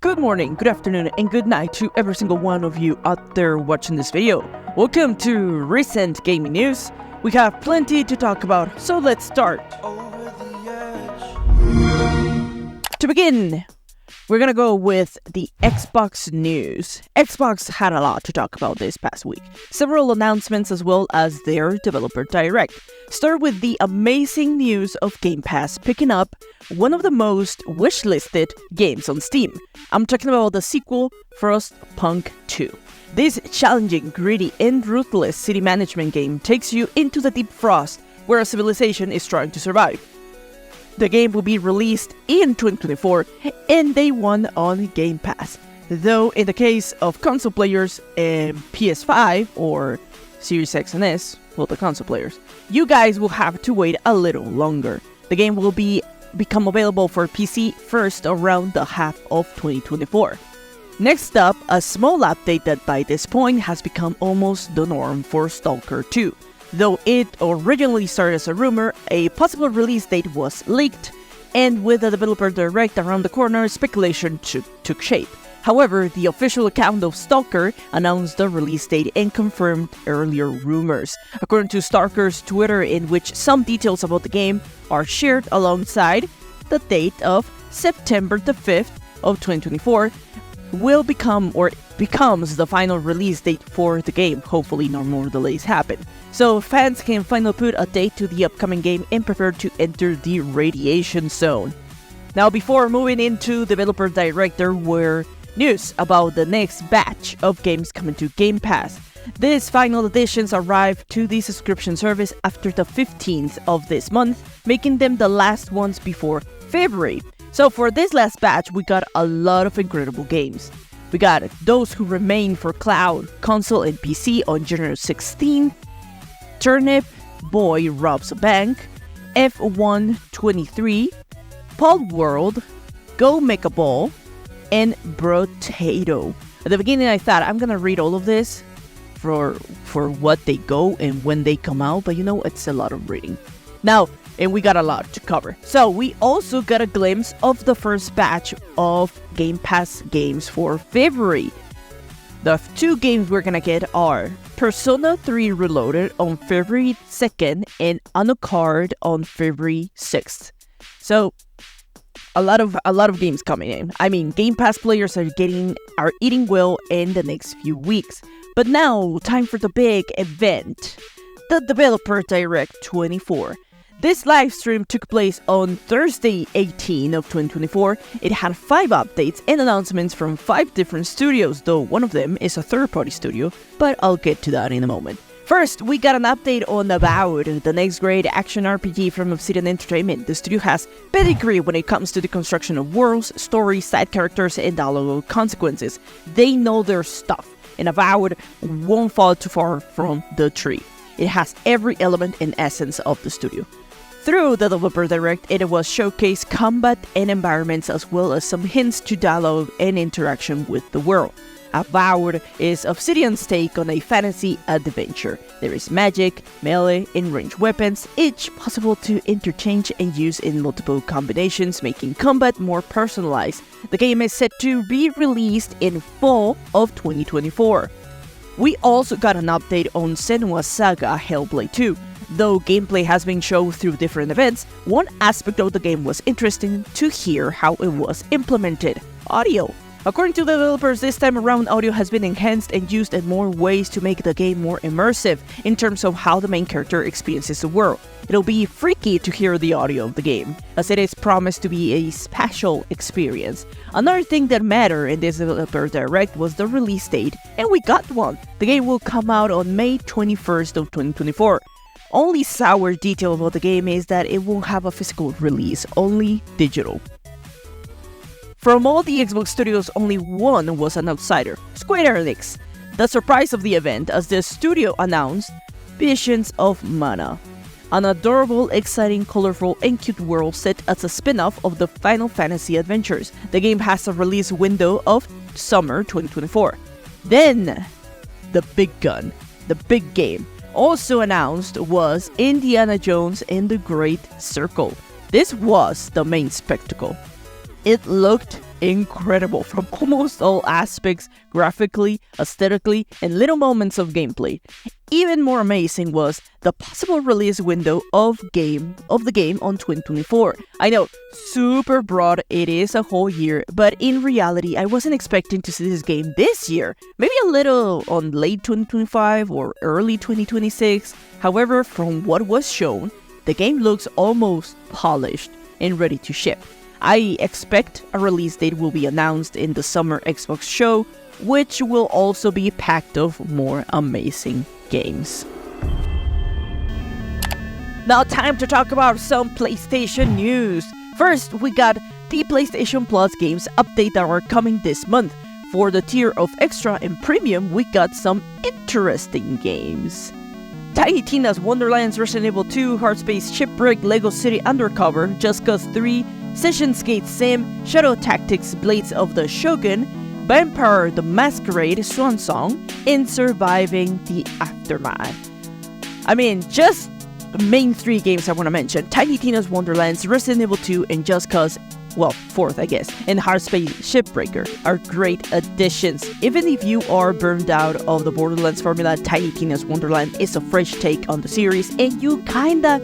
Good morning, good afternoon, and good night to every single one of you out there watching this video. Welcome to recent gaming news. We have plenty to talk about, so let's start. To begin, we're gonna go with the Xbox news. Xbox had a lot to talk about this past week. Several announcements as well as their developer direct. Start with the amazing news of Game Pass picking up one of the most wishlisted games on Steam. I'm talking about the sequel, Frostpunk 2. This challenging, gritty, and ruthless city management game takes you into the deep frost where a civilization is trying to survive. The game will be released in 2024 and day one on Game Pass. Though in the case of console players and PS5 or Series X and S, well, the console players, you guys will have to wait a little longer. The game will become available for PC first around the half of 2024. Next up, a small update that by this point has become almost the norm for Stalker 2. Though it originally started as a rumor, a possible release date was leaked, and with the developer direct around the corner, speculation took shape. However, the official account of Stalker announced the release date and confirmed earlier rumors. According to Stalker's Twitter, in which some details about the game are shared alongside the date of September the 5th of 2024, will becomes the final release date for the game. Hopefully no more delays happen, so fans can finally put a date to the upcoming game and prepare to enter the radiation zone. Now, before moving into developer direct, there were news about the next batch of games coming to Game Pass. These final additions arrived to the subscription service after the 15th of this month, making them the last ones before February. So for this last batch, we got a lot of incredible games. We got Those Who Remain for cloud, console, and PC on January 16th, Turnip Boy Robs a Bank, F123, Palworld, Go Make a Ball, and Brotato. At the beginning, I thought I'm gonna read all of this for what they go and when they come out, but you know, it's a lot of reading. Now, and we got a lot to cover. So we also got a glimpse of the first batch of Game Pass games for February. The two games we're gonna get are Persona 3 Reloaded on February 2nd and Alucard on February 6th. So a lot of games coming in. I mean, Game Pass players are eating well in the next few weeks. But now, time for the big event, the Developer Direct 24. This live stream took place on Thursday 18 of 2024. It had 5 updates and announcements from 5 different studios, though one of them is a third-party studio, but I'll get to that in a moment. First, we got an update on Avowed, the next great action RPG from Obsidian Entertainment. The studio has pedigree when it comes to the construction of worlds, stories, side characters, and dialogue consequences. They know their stuff, and Avowed won't fall too far from the tree. It has every element and essence of the studio. Through the Developer Direct, it was showcased combat and environments as well as some hints to dialogue and interaction with the world. Avowed is Obsidian's take on a fantasy adventure. There is magic, melee, and ranged weapons, each possible to interchange and use in multiple combinations, making combat more personalized. The game is set to be released in fall of 2024. We also got an update on Senua's Saga Hellblade 2. Though gameplay has been shown through different events, one aspect of the game was interesting to hear how it was implemented: audio. According to the developers, this time around audio has been enhanced and used in more ways to make the game more immersive in terms of how the main character experiences the world. It'll be freaky to hear the audio of the game, as it is promised to be a special experience. Another thing that mattered in this developer direct was the release date, and we got one. The game will come out on May 21st of 2024. Only sour detail about the game is that it won't have a physical release, only digital. From all the Xbox studios, only one was an outsider: Square Enix. The surprise of the event, as the studio announced Visions of Mana, an adorable, exciting, colorful, and cute world set as a spin-off of the Final Fantasy adventures. The game has a release window of summer 2024. Then, the big gun, the big game, also announced was Indiana Jones and the Great Circle. This was the main spectacle. It looked incredible from almost all aspects, graphically, aesthetically, and little moments of gameplay. Even more amazing was the possible release window of the game on 2024. I know, super broad, it is a whole year, but in reality, I wasn't expecting to see this game this year. Maybe a little on late 2025 or early 2026. However, from what was shown, the game looks almost polished and ready to ship. I expect a release date will be announced in the summer Xbox show, which will also be packed of more amazing games. Now time to talk about some PlayStation news. First, we got the PlayStation Plus games update that are coming this month. For the tier of Extra and Premium, we got some interesting games. Tiny Tina's Wonderlands, Resident Evil 2, Hardspace Shipwreck, Lego City Undercover, Just Cause 3, Session Skate Sim, Shadow Tactics Blades of the Shogun, Vampire the Masquerade Swan Song, and Surviving the Aftermath. I mean, just the main 3 games I want to mention. Tiny Tina's Wonderlands, Resident Evil 2, and Just Cause, well, 4th I guess, and Hardspace Shipbreaker are great additions. Even if you are burned out of the Borderlands formula, Tiny Tina's Wonderland is a fresh take on the series, and you kinda,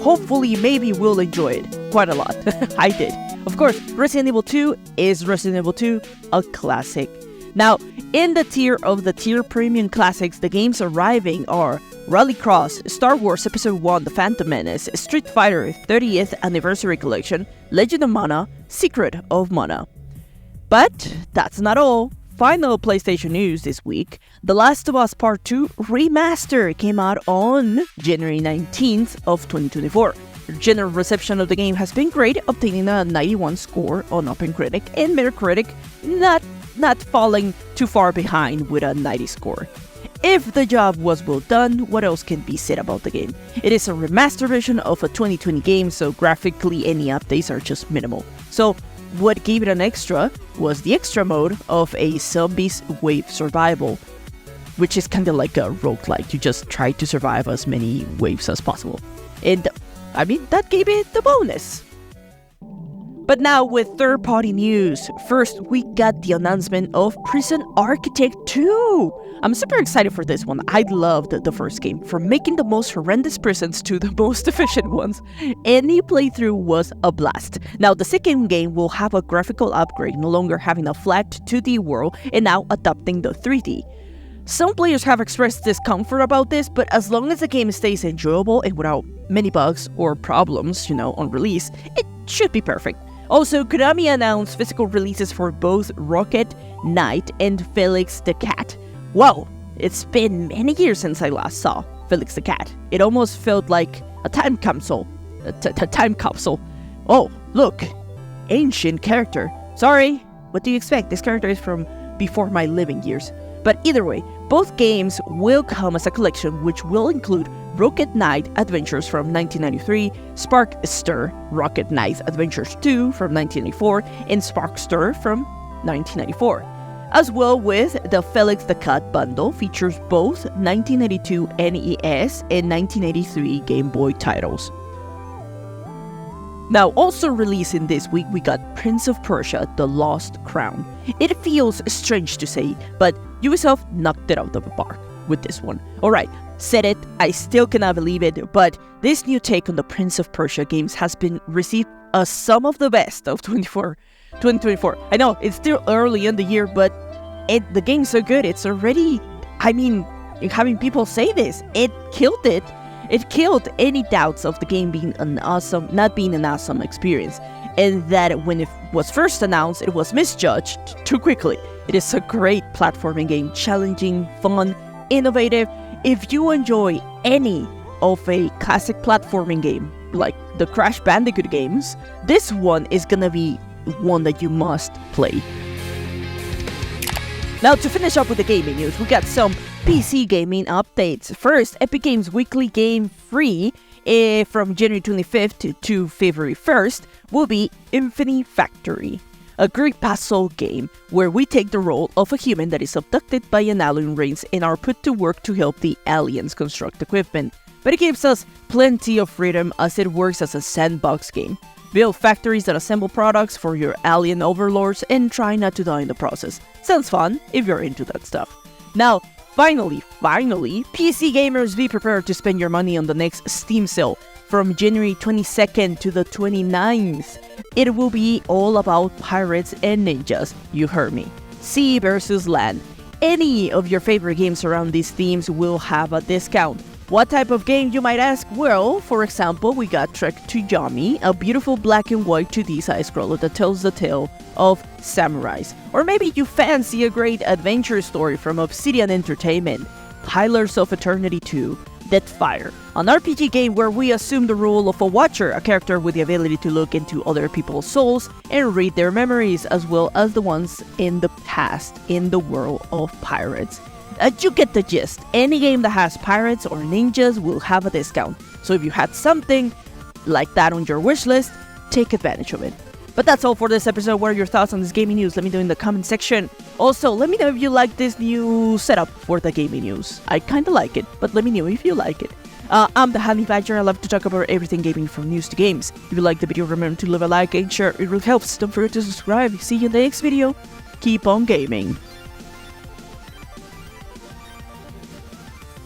hopefully, maybe will enjoy it quite a lot. I did. Of course, Resident Evil 2 is Resident Evil 2, a classic. Now, in the tier premium classics, the games arriving are Rallycross, Star Wars Episode 1 The Phantom Menace, Street Fighter 30th Anniversary Collection, Legend of Mana, Secret of Mana. But that's not all. Final PlayStation news this week, The Last of Us Part 2 Remaster came out on January 19th of 2024. General reception of the game has been great, obtaining a 91 score on OpenCritic and Metacritic, not falling too far behind with a 90 score. If the job was well done, what else can be said about the game? It is a remaster version of a 2020 game, so graphically any updates are just minimal. So what gave it an extra was the extra mode of a zombies wave survival, which is kind of like a roguelike. You just try to survive as many waves as possible. And I mean, that gave it the bonus. But now with third-party news. First, we got the announcement of Prison Architect 2. I'm super excited for this one. I loved the first game. From making the most horrendous prisons to the most efficient ones, any playthrough was a blast. Now, the second game will have a graphical upgrade, no longer having a flat 2D world and now adopting the 3D. Some players have expressed discomfort about this, but as long as the game stays enjoyable and without many bugs or problems, on release, it should be perfect. Also, Konami announced physical releases for both Rocket Knight and Felix the Cat. Wow, it's been many years since I last saw Felix the Cat. It almost felt like a time capsule. Time capsule. Oh, look, ancient character. Sorry, what do you expect? This character is from before my living years. But either way, both games will come as a collection which will include Rocket Knight Adventures from 1993, Sparkster Rocket Knight Adventures 2 from 1994, and Sparkster from 1994. As well with the Felix the Cat bundle features both 1992 NES and 1983 Game Boy titles. Now, also releasing this week, we got Prince of Persia: The Lost Crown. It feels strange to say, but Ubisoft knocked it out of the park with this one. Alright, said it, I still cannot believe it, but this new take on the Prince of Persia games has been received as some of the best of 2024. I know, it's still early in the year, but the game's so good, it's already, having people say this, it killed it. It killed any doubts of the game being not being an awesome experience, and that when it was first announced, it was misjudged too quickly. It is a great platforming game, challenging, fun, innovative. If you enjoy any of a classic platforming game, like the Crash Bandicoot games, this one is gonna be one that you must play. Now, to finish up with the gaming news, we got some PC gaming updates. First, Epic Games Weekly Game Free from January 25th to February 1st will be Infinity Factory, a Greek puzzle game where we take the role of a human that is abducted by an alien race and are put to work to help the aliens construct equipment. But it gives us plenty of freedom as it works as a sandbox game. Build factories that assemble products for your alien overlords and try not to die in the process. Sounds fun if you're into that stuff. Now, finally, PC gamers, be prepared to spend your money on the next Steam sale from January 22nd to the 29th. It will be all about pirates and ninjas, you heard me. Sea versus land. Any of your favorite games around these themes will have a discount. What type of game, you might ask? Well, for example, we got Trek to Yomi, a beautiful black and white 2D side-scroller that tells the tale of samurais. Or maybe you fancy a great adventure story from Obsidian Entertainment, Pillars of Eternity 2, Deathfire, an RPG game where we assume the role of a watcher, a character with the ability to look into other people's souls and read their memories, as well as the ones in the past in the world of pirates. You get the gist. Any game that has pirates or ninjas will have a discount. So if you had something like that on your wish list, take advantage of it. But that's all for this episode. What are your thoughts on this gaming news? Let me know in the comment section. Also, let me know if you like this new setup for the gaming news. I kinda like it, but let me know if you like it. I'm the Honey Badger. I love to talk about everything gaming from news to games. If you like the video, remember to leave a like and share. It really helps. Don't forget to subscribe. See you in the next video. Keep on gaming.